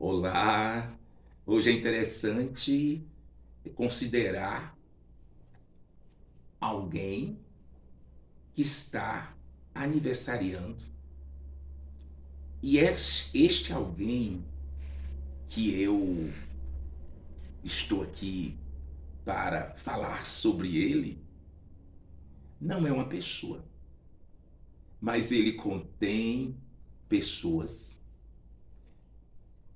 Olá, hoje é interessante considerar alguém que está aniversariando e este alguém que eu estou aqui para falar sobre ele não é uma pessoa, mas ele contém pessoas,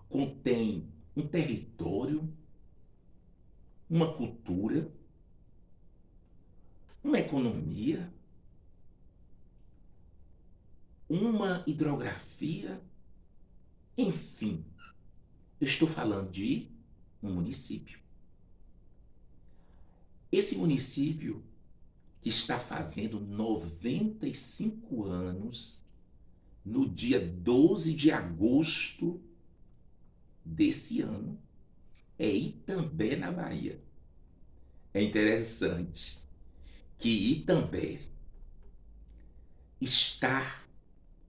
contém um território, uma cultura, uma economia, uma hidrografia, enfim. Eu estou falando de um município. Esse município que está fazendo 95 anos no dia 12 de agosto desse ano é Itambé, na Bahia. É interessante que Itambé está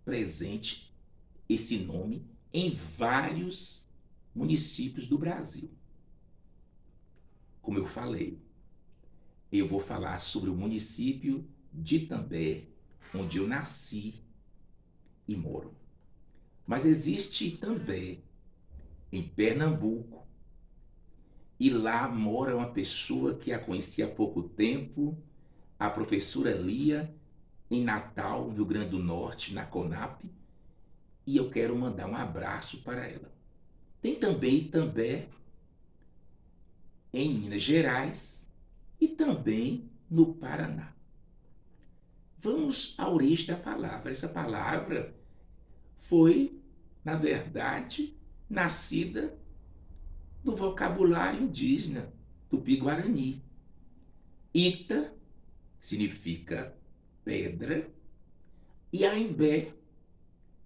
presente esse nome em vários municípios do Brasil. Como eu falei, eu vou falar sobre o município de Itambé, onde eu nasci e moro. Mas existe também em Pernambuco, e lá mora uma pessoa que a conheci há pouco tempo, a professora Lia, em Natal, no Rio Grande do Norte, na Conap, e eu quero mandar um abraço para ela. Tem também Itambé, em Minas Gerais, e também no Paraná. Vamos à origem da palavra. Essa palavra foi, na verdade, nascida do vocabulário indígena tupi-guarani. Ita significa pedra e Aimbé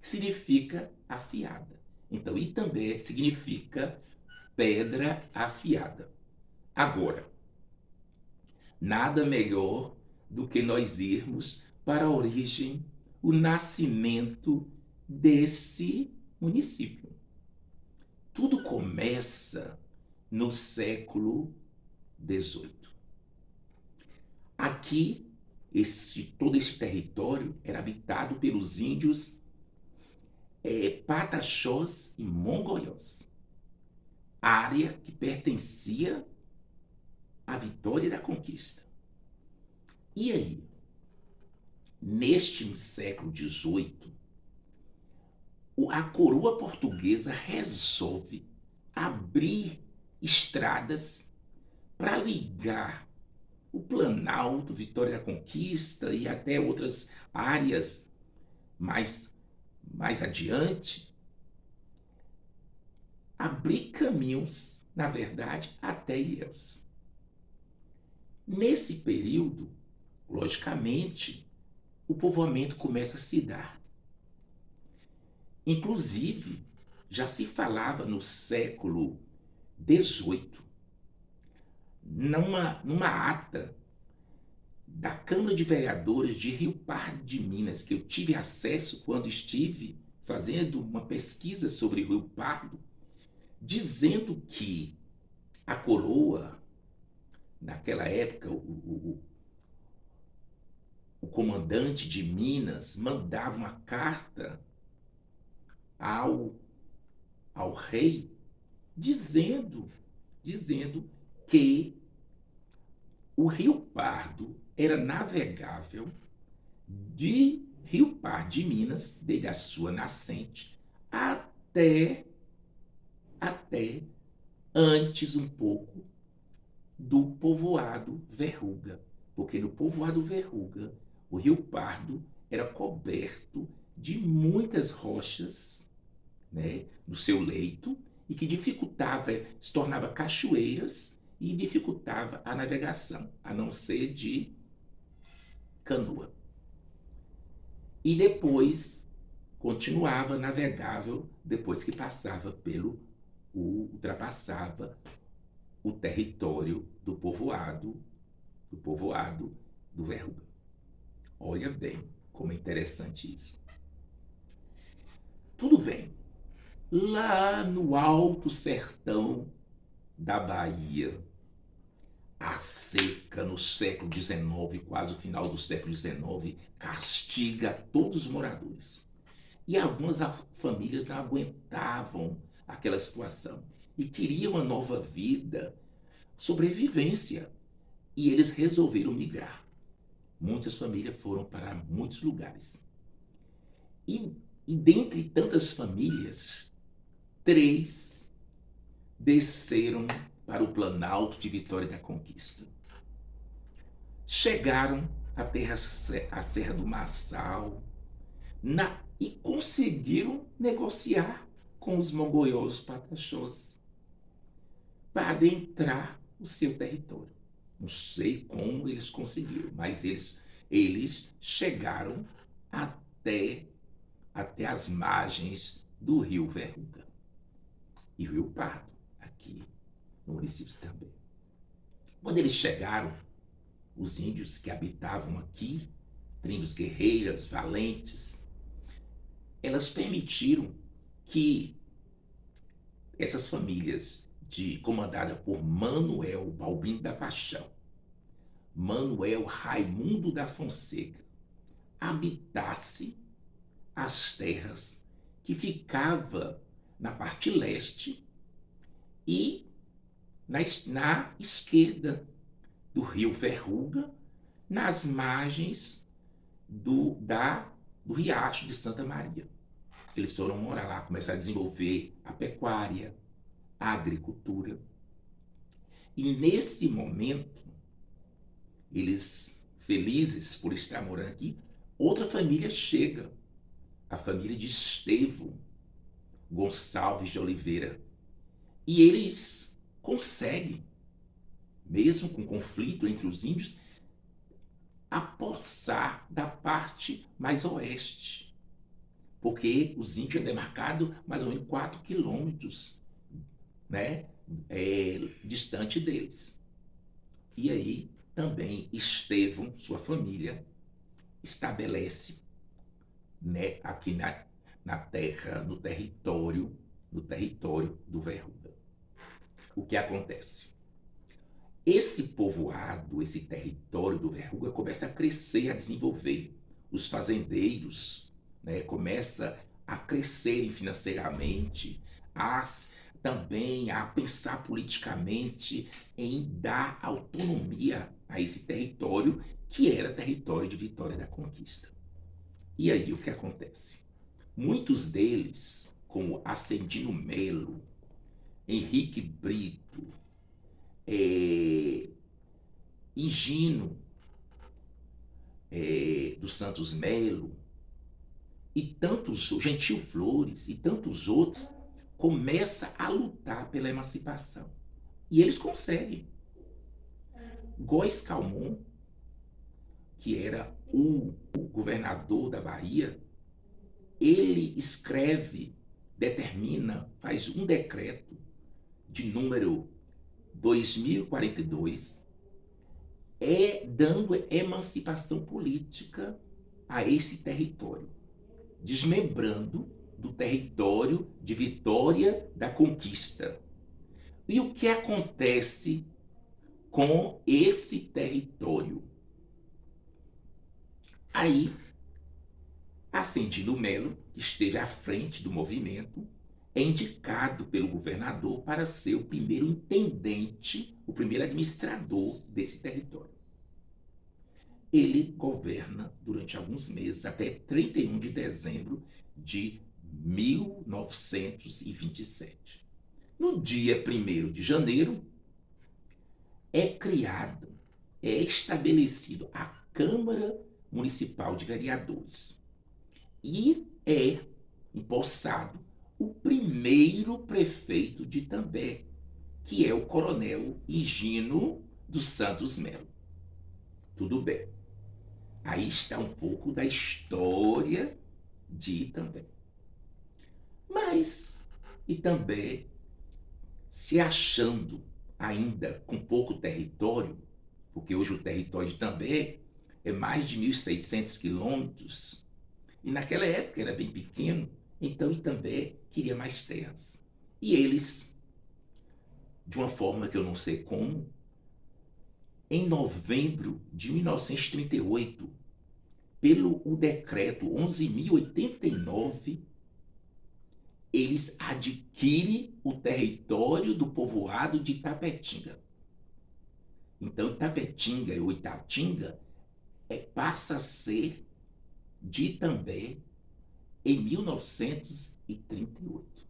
significa afiada. Então, Itambé significa pedra afiada. Agora, nada melhor do que nós irmos para a origem, o nascimento desse município. Tudo começa no século XVIII. Aqui, todo esse território era habitado pelos índios Pataxós e Mongolós, área que pertencia à Vitória da Conquista. E aí, neste século XVIII, a coroa portuguesa resolve abrir estradas para ligar o Planalto, Vitória da Conquista e até outras áreas mais adiante, abrir caminhos, na verdade, até Ilhéus. Nesse período, logicamente, o povoamento começa a se dar. Inclusive, já se falava no século XVIII, numa ata da Câmara de Vereadores de Rio Pardo de Minas, que eu tive acesso quando estive fazendo uma pesquisa sobre Rio Pardo, dizendo que a coroa, naquela época, o comandante de Minas mandava uma carta ao, ao rei dizendo que o Rio Pardo era navegável de Rio Pardo de Minas, desde a sua nascente, até antes um pouco do povoado Verruga. Porque no povoado Verruga, o Rio Pardo era coberto de muitas rochas, né, no seu leito, e que dificultava, se tornava cachoeiras e dificultava a navegação, a não ser de canoa. E depois continuava navegável depois que ultrapassava o território do povoado do Verruga. Olha bem como é interessante isso. Tudo bem. lá no alto sertão da Bahia. A seca no século XIX, quase o final do século XIX, castiga todos os moradores. E algumas famílias não aguentavam aquela situação e queriam uma nova vida, sobrevivência. E eles resolveram migrar. Muitas famílias foram para muitos lugares. E, e dentre tantas famílias, 3 desceram para o Planalto de Vitória da Conquista. Chegaram até a Serra do Marçal e conseguiram negociar com os mongolosos pataxós para adentrar o seu território. Não sei como eles conseguiram, mas eles chegaram até as margens do rio Verruga e o rio Pardo, aqui no município também. Quando eles chegaram, os índios que habitavam aqui, tribos guerreiras, valentes, elas permitiram que essas famílias comandada por Manuel Balbino da Paixão, Manuel Raimundo da Fonseca, habitasse as terras que ficava na parte leste e na esquerda do rio Verruga, nas margens do Riacho de Santa Maria. Eles foram morar lá, começaram a desenvolver a pecuária, a agricultura. E nesse momento, eles, felizes por estar morando aqui, outra família chega, a família de Estevão Gonçalves de Oliveira. E eles conseguem, mesmo com conflito entre os índios, apossar da parte mais oeste, porque os índios é demarcado mais ou menos 4 quilômetros, né, distante deles. E aí também Estevão, sua família, estabelece, né, aqui na terra, no território do Verruga. O que acontece? Esse povoado, esse território do Verruga começa a crescer, a desenvolver. Os fazendeiros, né, começam a crescerem financeiramente, também a pensar politicamente em dar autonomia a esse território, que era território de Vitória da Conquista. E aí o que acontece? Muitos deles, como Ascendino Melo, Henrique Brito, Higino dos Santos Melo, e tantos, Gentil Flores e tantos outros, começa a lutar pela emancipação. E eles conseguem. Góes Calmon, que era o governador da Bahia, ele faz um decreto de número 2042, dando emancipação política a esse território, desmembrando do território de Vitória da Conquista. E o que acontece com esse território? Aí, Ascendino Melo, que esteve à frente do movimento, é indicado pelo governador para ser o primeiro intendente, o primeiro administrador desse território. Ele governa durante alguns meses, até 31 de dezembro de 1927. No dia 1º de janeiro, é estabelecido a Câmara Municipal de Vereadores e é empossado o primeiro prefeito de Itambé, que é o coronel Higino dos Santos Melo. Tudo bem. Aí está um pouco da história de Itambé. Mas Itambé, se achando ainda com pouco território, porque hoje o território de Itambé é mais de 1.600 quilômetros, e naquela época era bem pequeno, Então Itambé queria mais terras. E eles, de uma forma que eu não sei como, em novembro de 1938, pelo o decreto 11.089, eles adquirem o território do povoado de Itapetinga. Então Itapetinga ou Itatinga passa a ser de Itambé em 1938,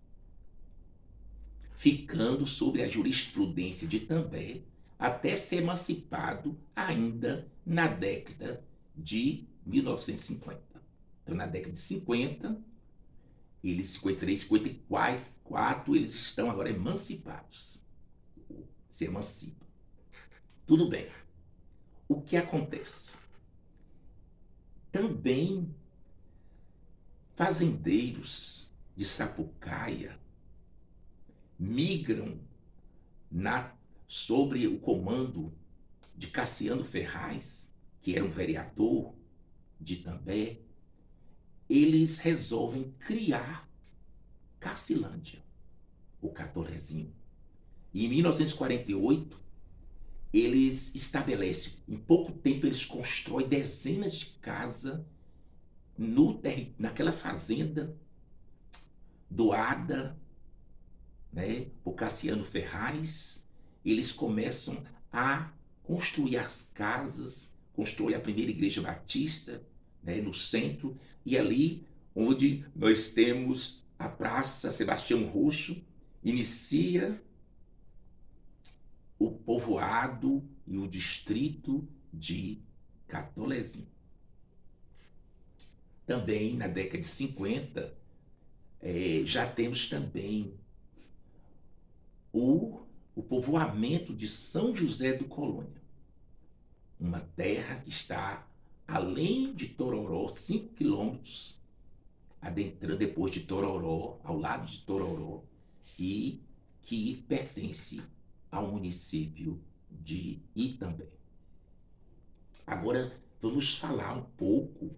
ficando sob a jurisprudência de Itambé até ser emancipado ainda na década de 1950. Então, na década de 50, eles 53, 54, eles estão agora emancipados. Se emancipam. Tudo bem. O que acontece? Também fazendeiros de Sapucaia migram sobre o comando de Cassiano Ferraz, que era um vereador de Itambé. Eles resolvem criar Cacilândia, o Catolezinho. E em 1948, eles estabelecem, em pouco tempo, eles constroem dezenas de casas naquela fazenda doada, né, por Cassiano Ferraz. Eles começam a construir as casas, construir a primeira igreja batista, né, no centro, e ali onde nós temos a Praça Sebastião Roxo, inicia o povoado e o distrito de Catolezinho. Também na década de 50, já temos também o povoamento de São José do Colônia, uma terra que está além de Tororó, 5 quilômetros, adentrando depois de Tororó, ao lado de Tororó, e que pertence ao município de Itambé. Agora vamos falar um pouco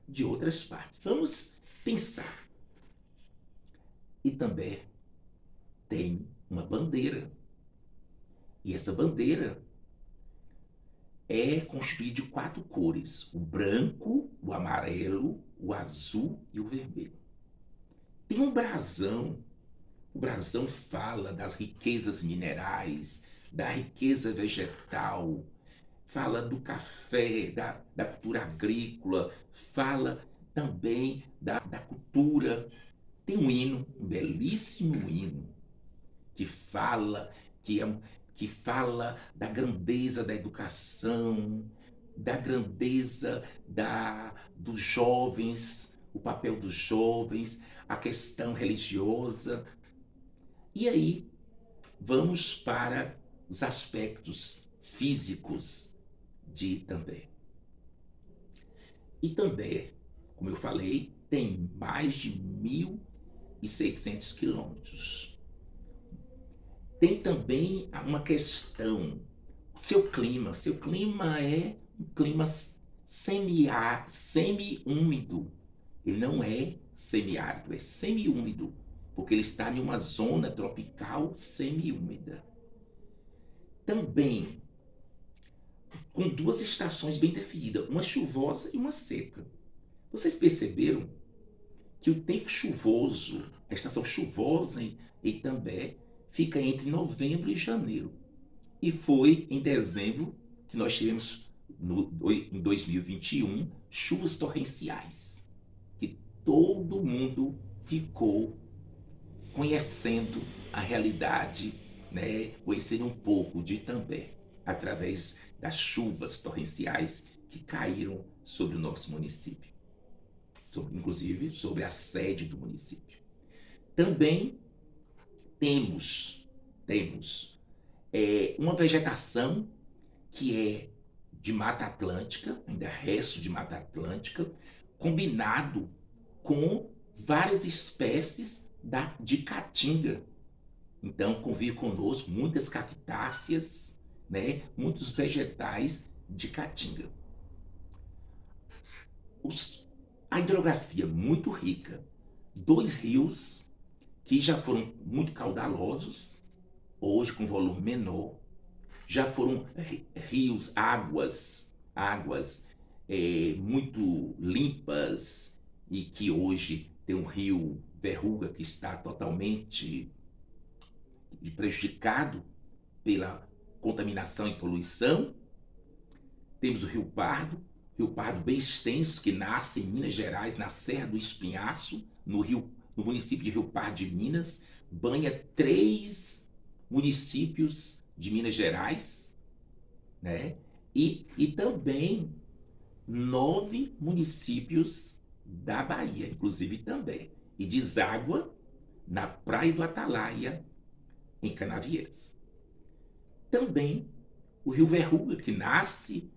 de outras partes. Vamos pensar. Itambé tem uma bandeira. E essa bandeira é constituída de 4 cores: o branco, o amarelo, o azul e o vermelho. Tem um brasão. O brasão fala das riquezas minerais, da riqueza vegetal, fala do café, da cultura agrícola, fala também da cultura. Tem um hino, um belíssimo hino, que fala, que fala da grandeza da educação, da grandeza dos jovens, o papel dos jovens, a questão religiosa. E aí, vamos para os aspectos físicos de Itambé. Itambé, como eu falei, tem mais de 1.600 quilômetros. Tem também uma questão, seu clima é um clima semi-úmido. Ele não é semiárido, é semi-úmido, porque ele está em uma zona tropical semi-úmida. Também com 2 estações bem definidas, uma chuvosa e uma seca. Vocês perceberam que o tempo chuvoso, a estação chuvosa em Itambé, fica entre novembro e janeiro. E foi em dezembro que nós tivemos, em 2021, chuvas torrenciais, que todo mundo ficou conhecendo a realidade, né, conhecendo um pouco de Itambé, através das chuvas torrenciais que caíram sobre o nosso município, inclusive sobre a sede do município. Também temos uma vegetação que é de Mata Atlântica, ainda resto de Mata Atlântica, combinado com várias espécies de caatinga. Então, convive conosco muitas cactáceas, né, muitos vegetais de caatinga. A hidrografia muito rica, dois rios que já foram muito caudalosos, hoje com volume menor, já foram rios, águas muito limpas e que hoje tem um rio Verruga que está totalmente prejudicado pela contaminação e poluição. Temos o Rio Pardo bem extenso, que nasce em Minas Gerais, na Serra do Espinhaço, no município de Rio Pardo de Minas, banha 3 municípios de Minas Gerais, né? E também 9 municípios da Bahia, inclusive também. E deságua na Praia do Atalaia, em Canavieiras. Também o Rio Verruga, que nasce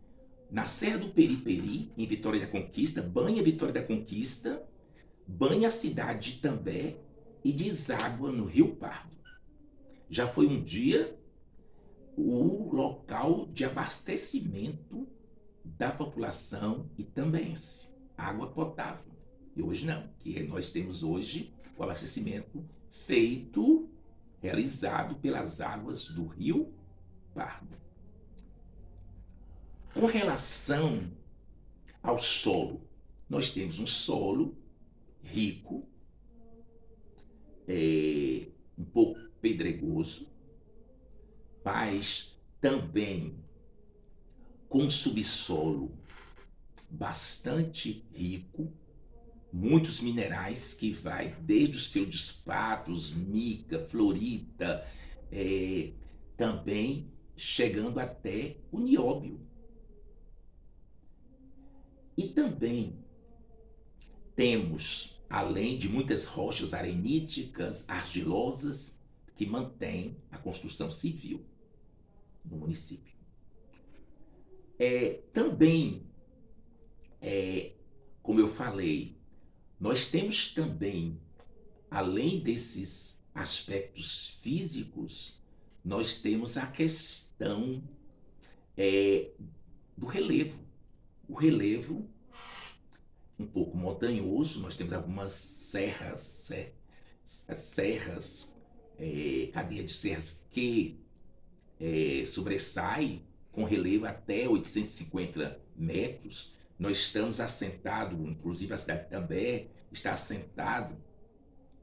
na Serra do Periperi, em Vitória da Conquista, banha Vitória da Conquista, banha a cidade de També e deságua no Rio Pardo. Já foi um dia o local de abastecimento da população itambense, água potável. E hoje não, que nós temos hoje o abastecimento realizado pelas águas do Rio Pardo. Com relação ao solo, nós temos um solo rico, um pouco pedregoso, mas também com subsolo bastante rico, muitos minerais que vai desde os feldspatos, mica, fluorita, também chegando até o nióbio. E também temos, além de muitas rochas areníticas, argilosas, que mantêm a construção civil no município. Também, como eu falei, nós temos também, além desses aspectos físicos, nós temos a questão do relevo. O relevo um pouco montanhoso, nós temos algumas cadeia de serras que sobressai com relevo até 850 metros. Nós estamos assentados, inclusive a cidade também está assentado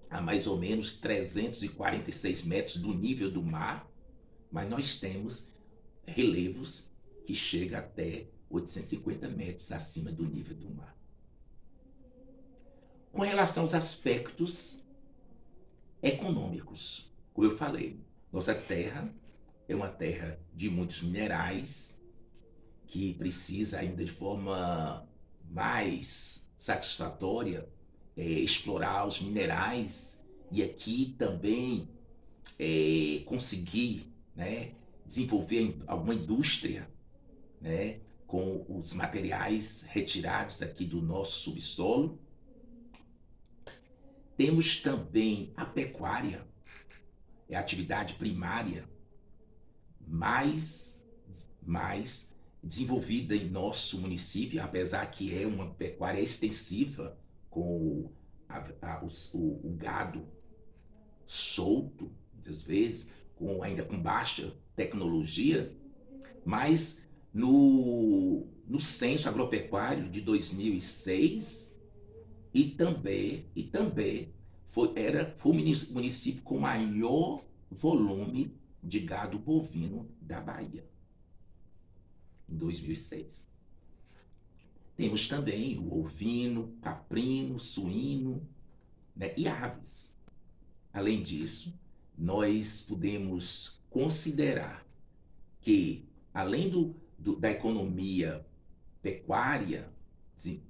a mais ou menos 346 metros do nível do mar, mas nós temos relevos que chegam até 850 metros acima do nível do mar. Com relação aos aspectos econômicos, como eu falei, nossa terra é uma terra de muitos minerais que precisa ainda de forma mais satisfatória explorar os minerais e aqui também conseguir, né, desenvolver alguma indústria, né, com os materiais retirados aqui do nosso subsolo. Temos também a pecuária, é a atividade primária mais desenvolvida em nosso município, apesar que é uma pecuária extensiva, com o gado solto, muitas vezes, ainda com baixa tecnologia, mas no censo agropecuário de 2006 e também foi o município com maior volume de gado bovino da Bahia, em 2006. Temos também o ovino, caprino, suíno, né, e aves. Além disso, nós podemos considerar que, além da economia pecuária, sim,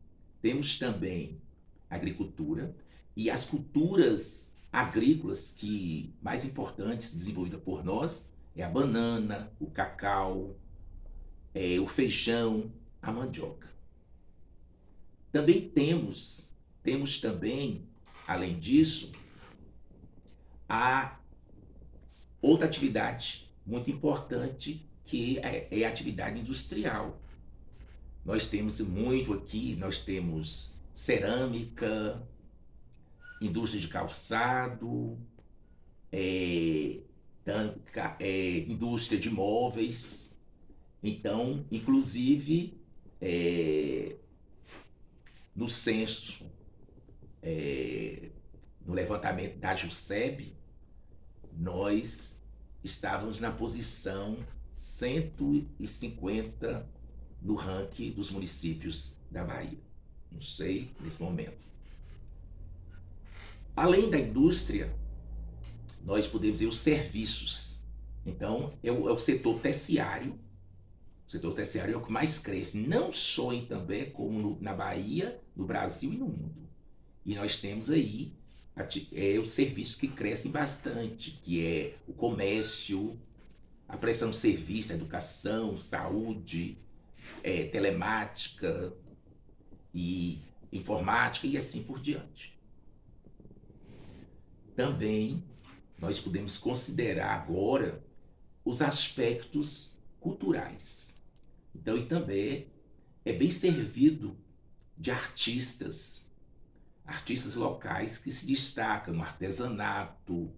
temos também agricultura e as culturas agrícolas que mais importantes desenvolvidas por nós é a banana, o cacau, o feijão, a mandioca. Também temos também, além disso, a outra atividade muito importante que é a atividade industrial. Nós temos muito aqui, nós temos cerâmica, indústria de calçado, indústria de móveis. Então, inclusive, no censo, no levantamento da JUSEB, nós estávamos na posição 150 no ranking dos municípios da Bahia. Não sei, nesse momento. Além da indústria, nós podemos ver os serviços. Então, é o setor terciário. O setor terciário é o que mais cresce, não só em També, como na Bahia, no Brasil e no mundo. E nós temos aí os serviços que crescem bastante, que é o comércio, a prestação de serviço, a educação, saúde, telemática e informática e assim por diante. Também nós podemos considerar agora os aspectos culturais. Então, e também é bem servido de artistas locais que se destacam no artesanato,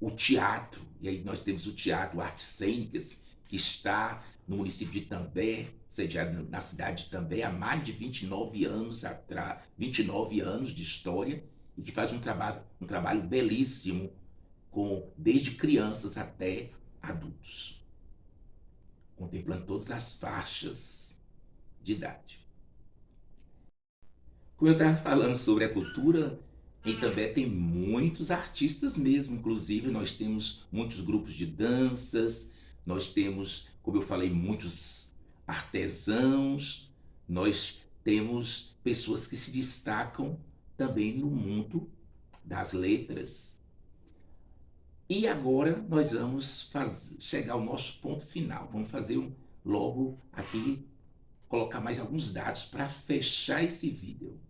o teatro, e aí nós temos o Teatro Artes Cênicas, que está no município de També, sediado na cidade de També, há mais de 29 anos atrás, 29 anos de história, e que faz um trabalho belíssimo, desde crianças até adultos, contemplando todas as faixas de idade. Como eu estava falando sobre a cultura, em També tem muitos artistas mesmo, inclusive nós temos muitos grupos de danças, nós temos, como eu falei, muitos artesãos, nós temos pessoas que se destacam também no mundo das letras. E agora nós vamos chegar ao nosso ponto final. Vamos fazer logo aqui, colocar mais alguns dados para fechar esse vídeo.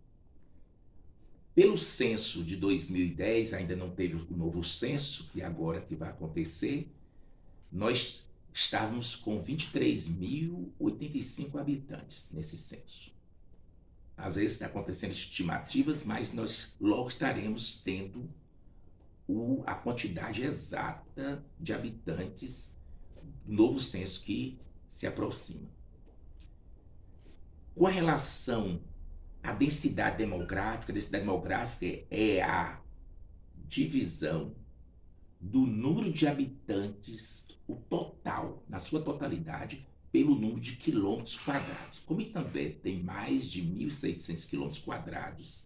Pelo censo de 2010, ainda não teve o novo censo, que agora que vai acontecer, nós estávamos com 23.085 habitantes nesse censo. Às vezes está acontecendo estimativas, mas nós logo estaremos tendo a quantidade exata de habitantes do novo censo que se aproxima. Com relação à densidade demográfica é a divisão do número de habitantes, o total, na sua totalidade, pelo número de quilômetros quadrados. Como Itambé tem mais de 1.600 quilômetros quadrados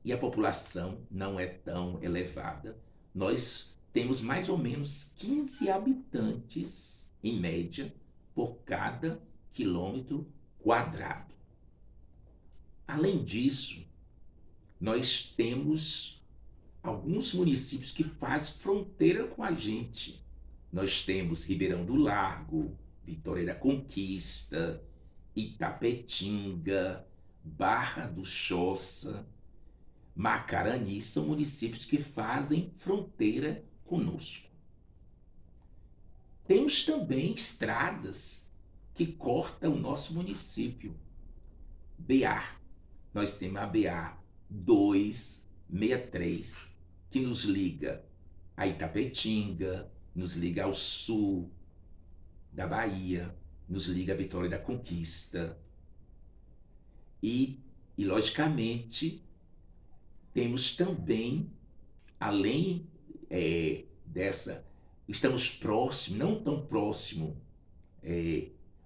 e a população não é tão elevada, nós temos mais ou menos 15 habitantes, em média, por cada quilômetro quadrado. Além disso, nós temos alguns municípios que fazem fronteira com a gente. Nós temos Ribeirão do Largo, Vitória da Conquista, Itapetinga, Barra do Choça, Macarani, são municípios que fazem fronteira conosco. Temos também estradas que cortam o nosso município. BA, nós temos a BA 263, que nos liga a Itapetinga, nos liga ao sul da Bahia, nos liga a Vitória da Conquista. E logicamente, temos também, além dessa, estamos próximos, não tão próximo,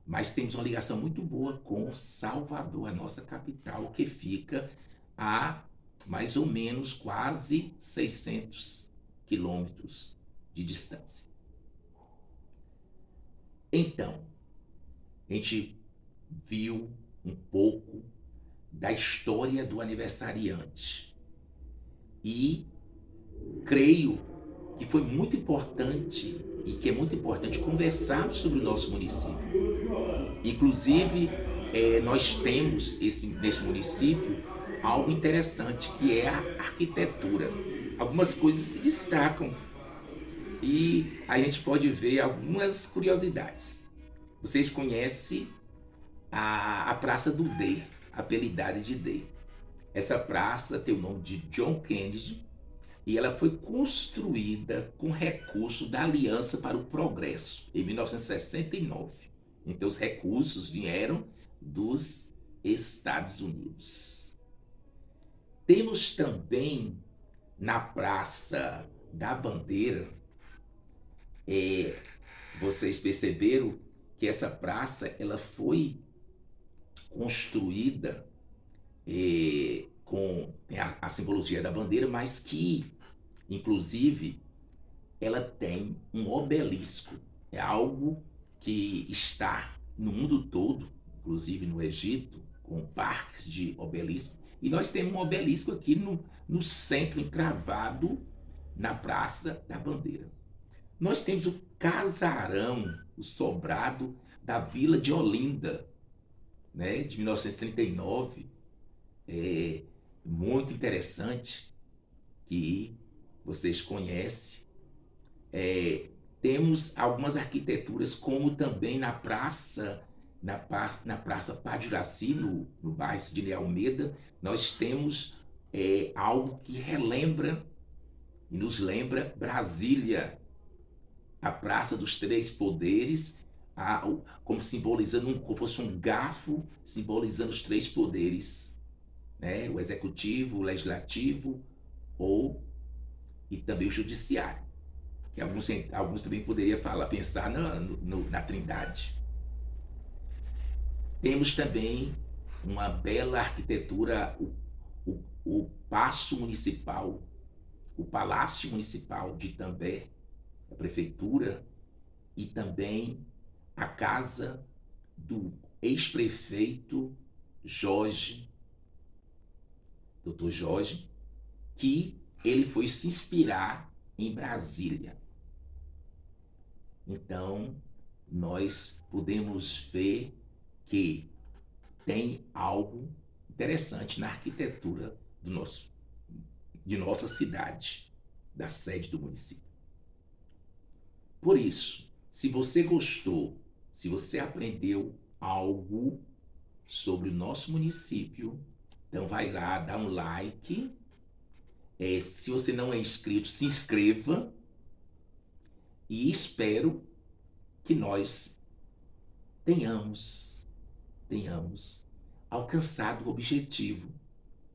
mas temos uma ligação muito boa com Salvador, a nossa capital, que fica a mais ou menos quase 600 quilômetros de distância. Então, a gente viu um pouco da história do aniversariante e creio que foi muito importante e que é muito importante conversarmos sobre o nosso município. Inclusive, nós temos nesse município algo interessante, que é a arquitetura. Algumas coisas se destacam e a gente pode ver algumas curiosidades. Vocês conhecem a Praça do D, apelidada de D. Essa praça tem o nome de John Kennedy e ela foi construída com recurso da Aliança para o Progresso, em 1969. Então, os recursos vieram dos Estados Unidos. Temos também na Praça da Bandeira, vocês perceberam que essa praça ela foi construída com a simbologia da bandeira, mas que, inclusive, ela tem um obelisco. É algo que está no mundo todo, inclusive no Egito, com parques de obelisco. E nós temos um obelisco aqui no centro, encravado na Praça da Bandeira. Nós temos o casarão, o sobrado da Vila de Olinda, né, de 1939. É muito interessante, que vocês conhecem. Temos algumas arquiteturas, como também na Praça Paduraci, no bairro de Almeida, nós temos algo que relembra e nos lembra Brasília, a Praça dos Três Poderes, como simbolizando, como fosse um garfo, simbolizando os três poderes, né? O executivo, o legislativo e também o judiciário. Que alguns também poderiam pensar na Trindade. Temos também uma bela arquitetura, o Paço Municipal, o Palácio Municipal de Itambé, a prefeitura, e também a casa do ex-prefeito Jorge, Dr. Jorge, que ele foi se inspirar em Brasília. Então, nós podemos ver que tem algo interessante na arquitetura de nossa cidade, da sede do município. Por isso, se você gostou, se você aprendeu algo sobre o nosso município, então vai lá, dá um like. Se você não é inscrito, se inscreva. E espero que nós tenhamos alcançado o objetivo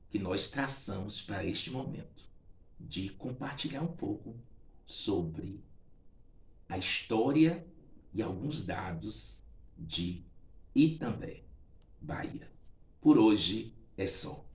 que nós traçamos para este momento, de compartilhar um pouco sobre a história e alguns dados de Itambé, Bahia. Por hoje é só.